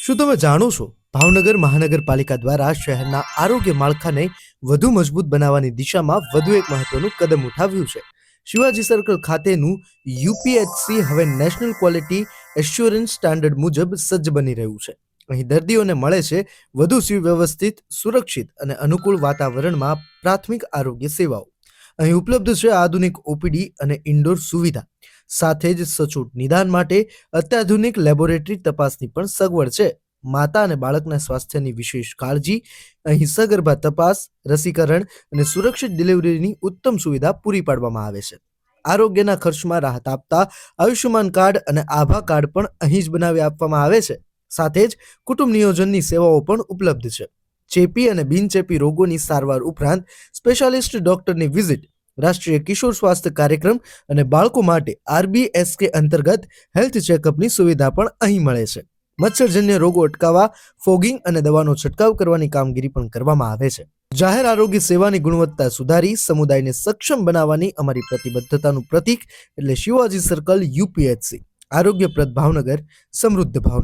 શું તમે જાણો છો ભાવનગર મહાનગરપાલિકા દ્વારા શહેરના આરોગ્ય માળખાને વધુ મજબૂત બનાવવાની દિશામાં વધુ એક મહત્વનું કદમ ઉઠાવ્યું છે. શિવાજી સર્કલ ખાતેનું યુપીએચસી હવે નેશનલ ક્વોલિટી એશ્યોરન્સ સ્ટાન્ડર્ડ મુજબ સજ્જ બની રહ્યું છે. અહીં દર્દીઓને મળે છે વધુ સુવ્યવસ્થિત, સુરક્ષિત અને અનુકૂળ વાતાવરણમાં પ્રાથમિક આરોગ્ય સેવાઓ. અહીં ઉપલબ્ધ છે આધુનિક ઓપીડી અને ઇન્ડોર સુવિધા, સાથે જ સચોટ નિદાન માટે અત્યાધુનિક લેબોરેટરી તપાસની પણ સગવડ છે. માતા અને બાળકના સ્વાસ્થ્યની વિશેષ કાળજી, અહીં સગર્ભા તપાસ, રસીકરણ અને સુરક્ષિત ડિલિવરીની ઉત્તમ સુવિધા પૂરી પાડવામાં આવે છે. આરોગ્યના ખર્ચમાં રાહત આપતા આયુષ્યમાન કાર્ડ અને આભા કાર્ડ પણ અહીં જ બનાવી આપવામાં આવે છે. સાથે જ કુટુંબ નિયોજનની સેવાઓ પણ ઉપલબ્ધ છે. ચેપી અને બિનચેપી રોગોની સારવાર ઉપરાંત સ્પેશિયાલિસ્ટ ડોક્ટરની વિઝિટ, રાષ્ટ્રીય કિશોર સ્વાસ્થ્ય કાર્યક્રમ અને બાળકો માટે RBSK અંતર્ગત હેલ્થ ચેકઅપની સુવિધા પણ અહીં મળે છે. મચ્છરજન્ય રોગો અટકાવવા ફોગિંગ અને દવાનો છંટકાવ કરવાની કામગીરી પણ કરવામાં આવે છે. જાહેર આરોગ્ય સેવાની ગુણવત્તા સુધારી સમુદાયને સક્ષમ બનાવવાની અમારી પ્રતિબદ્ધતાનું પ્રતીક એટલે શિવાજી સર્કલ યુપીએચસી. આરોગ્યપ્રદ ભાવનગર, સમૃદ્ધ ભાવનગર.